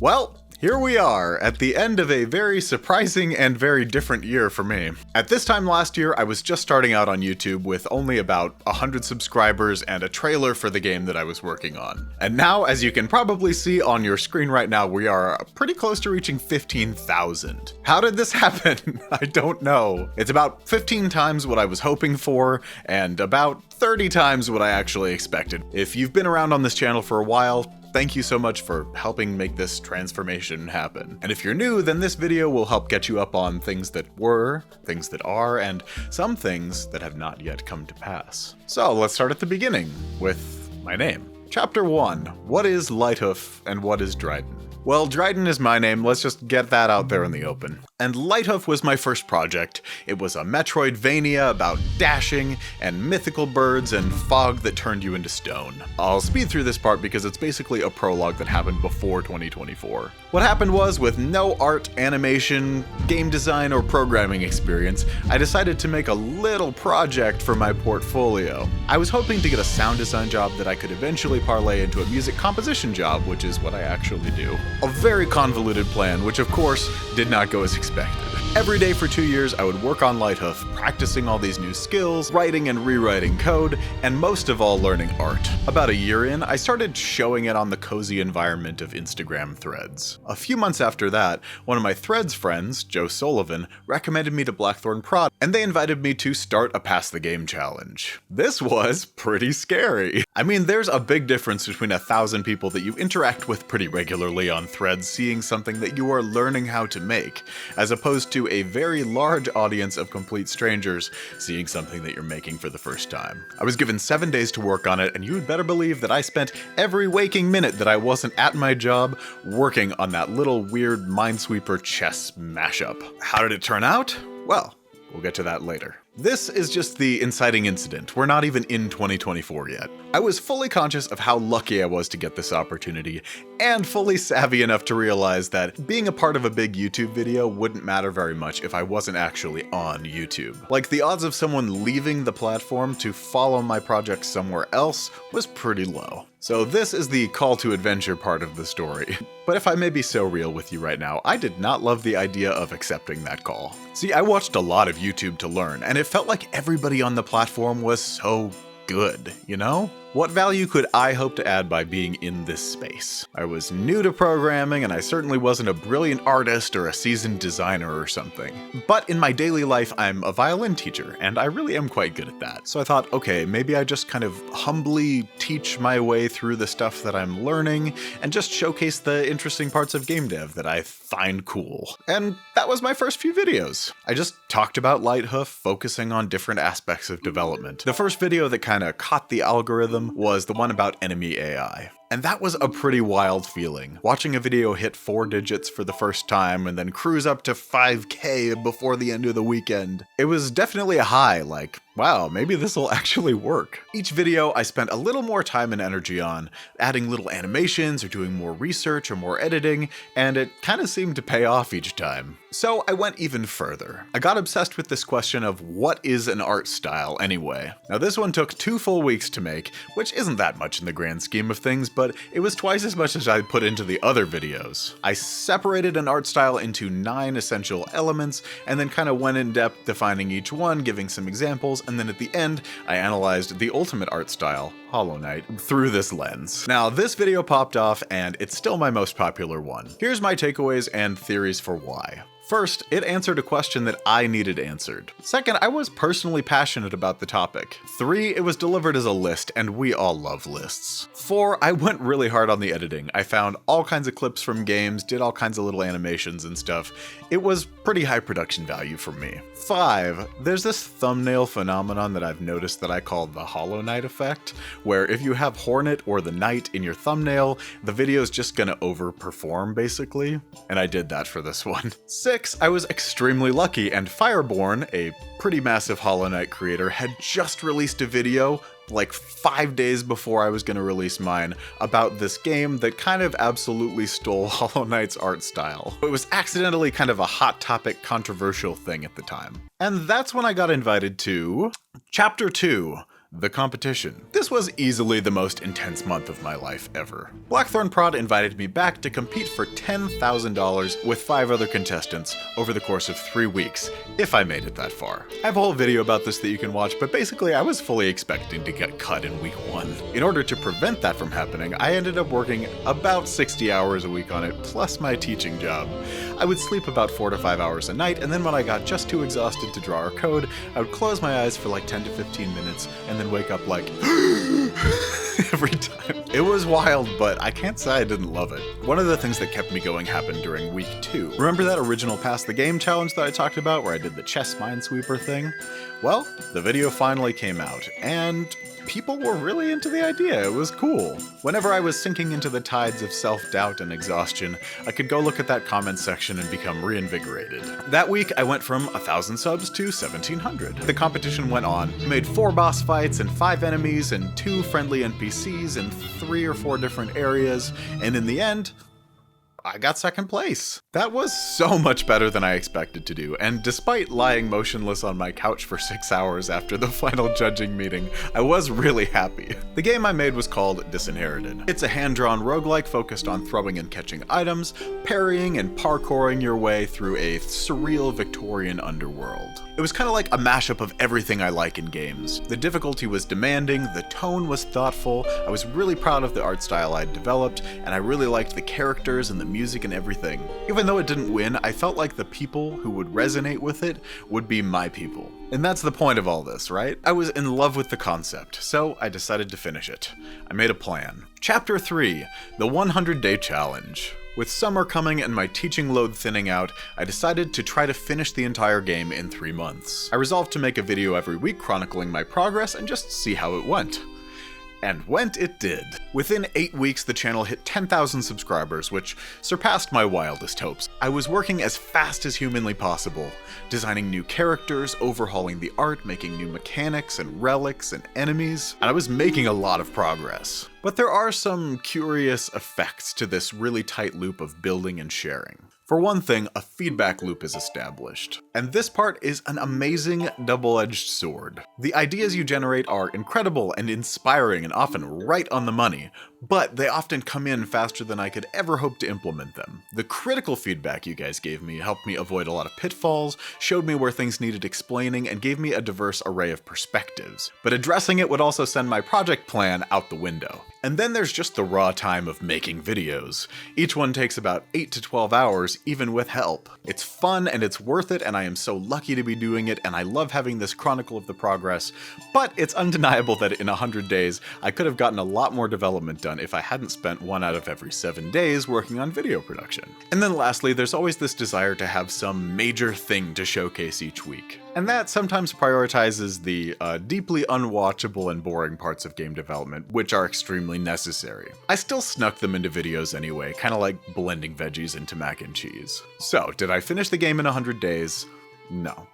Well, here we are, at the end of a very surprising and very different year for me. At this time last year, I was just starting out on YouTube with only about 100 subscribers and a trailer for the game that I was working on. And now, as you can probably see on your screen right now, we are pretty close to reaching 15,000. How did this happen? I don't know. It's about 15 times what I was hoping for, and about 30 times what I actually expected. If you've been around on this channel for a while, thank you so much for helping make this transformation happen. And if you're new, then this video will help get you up on things that were, things that are, and some things that have not yet come to pass. So let's start at the beginning with my name. Chapter 1. What is Lighthoof and what is Dryden? Well, Dryden is my name, let's just get that out there in the open. And Lighthoof was my first project. It was a Metroidvania about dashing and mythical birds and fog that turned you into stone. I'll speed through this part because it's basically a prologue that happened before 2024. What happened was, with no art, animation, game design, or programming experience, I decided to make a little project for my portfolio. I was hoping to get a sound design job that I could eventually parlay into a music composition job, which is what I actually do. A very convoluted plan, which of course did not go as expected. Every day for 2 years, I would work on Lighthoof, practicing all these new skills, writing and rewriting code, and most of all, learning art. About a year in, I started showing it on the cozy environment of Instagram threads. A few months after that, one of my Threads friends, Joe Sullivan, recommended me to Blackthorn Prod, and they invited me to start a Pass the Game challenge. This was pretty scary. I mean, there's a big difference between 1,000 people that you interact with pretty regularly on Threads seeing something that you are learning how to make, as opposed to a very large audience of complete strangers seeing something that you're making for the first time. I was given 7 days to work on it, and you'd better believe that I spent every waking minute that I wasn't at my job working on that little weird Minesweeper chess mashup. How did it turn out? Well, we'll get to that later. This is just the inciting incident. We're not even in 2024 yet. I was fully conscious of how lucky I was to get this opportunity, and fully savvy enough to realize that being a part of a big YouTube video wouldn't matter very much if I wasn't actually on YouTube. Like, the odds of someone leaving the platform to follow my project somewhere else was pretty low. So this is the call to adventure part of the story. But if I may be so real with you right now, I did not love the idea of accepting that call. See, I watched a lot of YouTube to learn, and it felt like everybody on the platform was so good, you know? What value could I hope to add by being in this space? I was new to programming, and I certainly wasn't a brilliant artist or a seasoned designer or something. But in my daily life, I'm a violin teacher, and I really am quite good at that. So I thought, okay, maybe I just kind of humbly teach my way through the stuff that I'm learning, and just showcase the interesting parts of game dev that I find cool. And that was my first few videos. I just talked about Lighthoof, focusing on different aspects of development. The first video that kind of caught the algorithm was the one about enemy AI. And that was a pretty wild feeling. Watching a video hit 4 digits for the first time and then cruise up to 5K before the end of the weekend. It was definitely a high, like, wow, maybe this will actually work. Each video I spent a little more time and energy on, adding little animations or doing more research or more editing, and it kind of seemed to pay off each time. So I went even further. I got obsessed with this question of what is an art style anyway? Now this one took 2 full weeks to make, which isn't that much in the grand scheme of things, but it was twice as much as I put into the other videos. I separated an art style into 9 essential elements, and then kind of went in depth defining each one, giving some examples, and then at the end, I analyzed the ultimate art style, Hollow Knight, through this lens. Now, this video popped off, and it's still my most popular one. Here's my takeaways and theories for why. First, it answered a question that I needed answered. Second, I was personally passionate about the topic. 3, it was delivered as a list, and we all love lists. 4, I went really hard on the editing. I found all kinds of clips from games, did all kinds of little animations and stuff. It was pretty high production value for me. 5, there's this thumbnail phenomenon that I've noticed that I call the Hollow Knight effect, where if you have Hornet or the Knight in your thumbnail, the video's just gonna overperform basically, and I did that for this one. 6, I was extremely lucky, and Fireborn, a pretty massive Hollow Knight creator, had just released a video like 5 days before I was going to release mine about this game that kind of absolutely stole Hollow Knight's art style. It was accidentally kind of a hot topic, controversial thing at the time. And that's when I got invited to Chapter 2, the competition. This was easily the most intense month of my life ever. Blackthorn Prod invited me back to compete for $10,000 with 5 other contestants over the course of 3 weeks, if I made it that far. I have a whole video about this that you can watch, but basically I was fully expecting to get cut in week 1. In order to prevent that from happening, I ended up working about 60 hours a week on it, plus my teaching job. I would sleep about 4 to 5 hours a night, and then when I got just too exhausted to draw or code, I would close my eyes for like 10 to 15 minutes, and then wake up like every time. It was wild, but I can't say I didn't love it. One of the things that kept me going happened during week 2. Remember that original Pass the Game challenge that I talked about where I did the chess minesweeper thing? Well, the video finally came out, and people were really into the idea. It was cool. Whenever I was sinking into the tides of self-doubt and exhaustion, I could go look at that comment section and become reinvigorated. That week, I went from 1,000 subs to 1,700. The competition went on. I made 4 boss fights and 5 enemies and 2 friendly NPCs in 3 or 4 different areas, and in the end, I got 2nd place. That was so much better than I expected to do, and despite lying motionless on my couch for 6 hours after the final judging meeting, I was really happy. The game I made was called Disinherited. It's a hand-drawn roguelike focused on throwing and catching items, parrying and parkouring your way through a surreal Victorian underworld. It was kind of like a mashup of everything I like in games. The difficulty was demanding, the tone was thoughtful, I was really proud of the art style I'd developed, and I really liked the characters and the music and everything. Even though it didn't win, I felt like the people who would resonate with it would be my people. And that's the point of all this, right? I was in love with the concept, so I decided to finish it. I made a plan. Chapter 3, the 100-day challenge. With summer coming and my teaching load thinning out, I decided to try to finish the entire game in 3 months. I resolved to make a video every week chronicling my progress and just see how it went. And went it did. Within 8 weeks, the channel hit 10,000 subscribers, which surpassed my wildest hopes. I was working as fast as humanly possible, designing new characters, overhauling the art, making new mechanics and relics and enemies, and I was making a lot of progress. But there are some curious effects to this really tight loop of building and sharing. For one thing, a feedback loop is established. And this part is an amazing double-edged sword. The ideas you generate are incredible and inspiring and often right on the money, but they often come in faster than I could ever hope to implement them. The critical feedback you guys gave me helped me avoid a lot of pitfalls, showed me where things needed explaining, and gave me a diverse array of perspectives. But addressing it would also send my project plan out the window. And then there's just the raw time of making videos. Each one takes about 8 to 12 hours, even with help. It's fun and it's worth it, and I am so lucky to be doing it, and I love having this chronicle of the progress, but it's undeniable that in 100 days, I could have gotten a lot more development done if I hadn't spent 1 out of every 7 days working on video production. And then lastly, there's always this desire to have some major thing to showcase each week. And that sometimes prioritizes the deeply unwatchable and boring parts of game development, which are extremely necessary. I still snuck them into videos anyway, kind of like blending veggies into mac and cheese. So, did I finish the game in 100 days? No.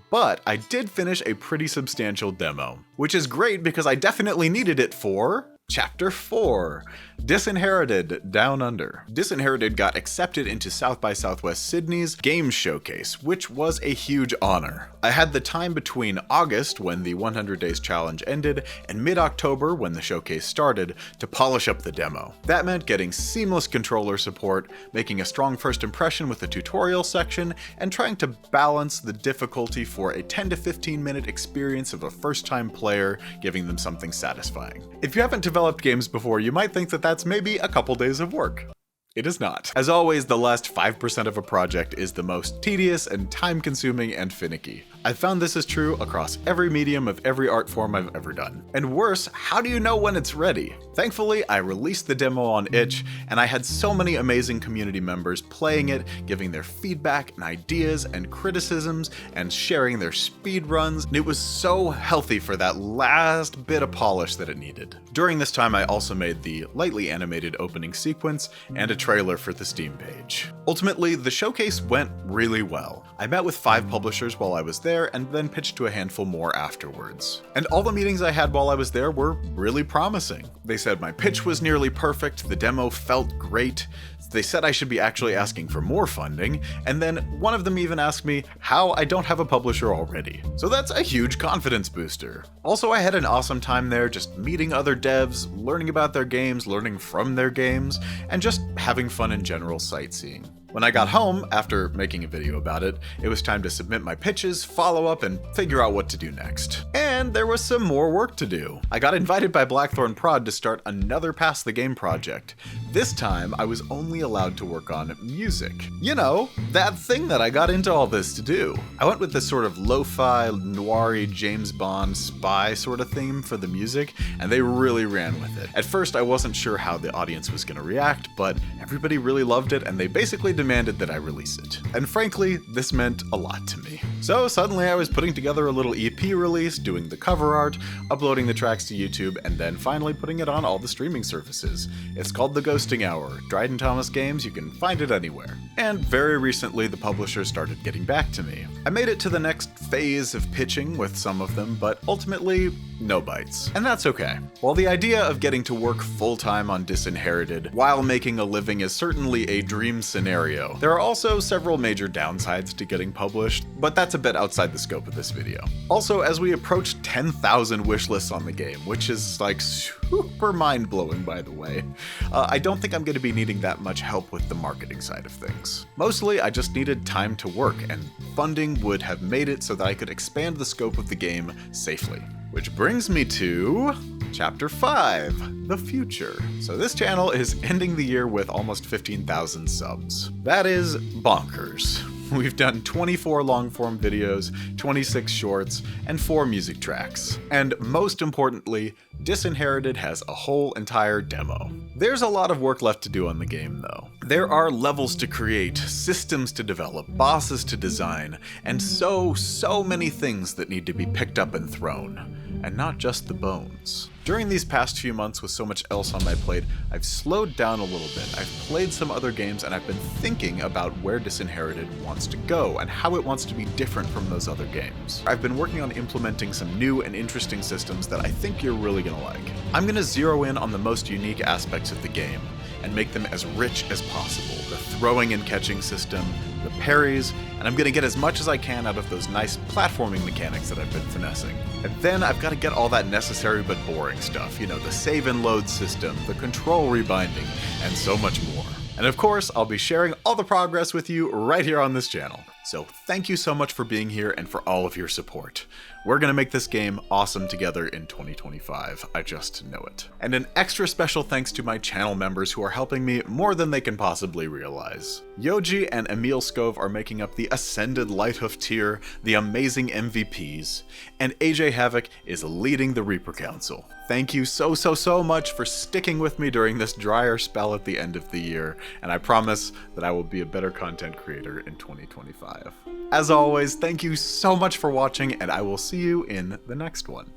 But I did finish a pretty substantial demo, which is great because I definitely needed it for Chapter 4, Disinherited Down Under. Disinherited got accepted into South by Southwest Sydney's Games Showcase, which was a huge honor. I had the time between August, when the 100 Days Challenge ended, and mid-October, when the showcase started, to polish up the demo. That meant getting seamless controller support, making a strong first impression with the tutorial section, and trying to balance the difficulty for a 10 to 15 minute experience of a first-time player, giving them something satisfying. If you haven't developed games before, you might think that that's maybe a couple days of work. It is not. As always, the last 5% of a project is the most tedious and time-consuming and finicky. I've found this is true across every medium of every art form I've ever done. And worse, how do you know when it's ready? Thankfully, I released the demo on itch, and I had so many amazing community members playing it, giving their feedback and ideas and criticisms, and sharing their speedruns, and it was so healthy for that last bit of polish that it needed. During this time, I also made the lightly animated opening sequence and a trailer for the Steam page. Ultimately, the showcase went really well. I met with 5 publishers while I was there, and then pitched to a handful more afterwards. And all the meetings I had while I was there were really promising. They said my pitch was nearly perfect, the demo felt great, they said I should be actually asking for more funding, and then one of them even asked me how I don't have a publisher already. So that's a huge confidence booster. Also, I had an awesome time there just meeting other devs, learning about their games, learning from their games, and just having fun in general sightseeing. When I got home, after making a video about it, it was time to submit my pitches, follow up, and figure out what to do next. And there was some more work to do. I got invited by Blackthorn Prod to start another Pass the Game project. This time, I was only allowed to work on music. You know, that thing that I got into all this to do. I went with this sort of lo-fi, noir-y James Bond spy sort of theme for the music, and they really ran with it. At first, I wasn't sure how the audience was gonna react, but everybody really loved it, and they basically demanded that I release it. And frankly, this meant a lot to me. So suddenly I was putting together a little EP release, doing the cover art, uploading the tracks to YouTube, and then finally putting it on all the streaming services. It's called The Ghosting Hour, Dryden Thomas games, you can find it anywhere. And very recently the publisher started getting back to me. I made it to the next phase of pitching with some of them, but ultimately, no bites. And that's okay. While the idea of getting to work full-time on Disinherited while making a living is certainly a dream scenario, there are also several major downsides to getting published, but that's a bit outside the scope of this video. Also, as we approach 10,000 wishlists on the game, which is like super mind-blowing by the way, I don't think I'm going to be needing that much help with the marketing side of things. Mostly, I just needed time to work, and funding would have made it so that I could expand the scope of the game safely. Which brings me to Chapter 5, the future. So this channel is ending the year with almost 15,000 subs. That is bonkers. We've done 24 long-form videos, 26 shorts, and 4 music tracks. And most importantly, Disinherited has a whole entire demo. There's a lot of work left to do on the game though. There are levels to create, systems to develop, bosses to design, and so many things that need to be picked up and thrown. And not just the bones. During these past few months with so much else on my plate, I've slowed down a little bit. I've played some other games and I've been thinking about where Disinherited wants to go and how it wants to be different from those other games. I've been working on implementing some new and interesting systems that I think you're really gonna like. I'm gonna zero in on the most unique aspects of the game and make them as rich as possible. The throwing and catching system, the parries, and I'm gonna get as much as I can out of those nice platforming mechanics that I've been finessing. And then I've gotta get all that necessary but boring stuff, you know, the save and load system, the control rebinding, and so much more. And of course, I'll be sharing all the progress with you right here on this channel. So thank you so much for being here and for all of your support. We're gonna make this game awesome together in 2025, I just know it. And an extra special thanks to my channel members who are helping me more than they can possibly realize. Yoji and Emil Skov are making up the Ascended Lighthoof tier, the amazing MVPs, and AJ Havoc is leading the Reaper Council. Thank you so much for sticking with me during this drier spell at the end of the year, and I promise that I will be a better content creator in 2025. As always, thank you so much for watching, and I will see you in the next one.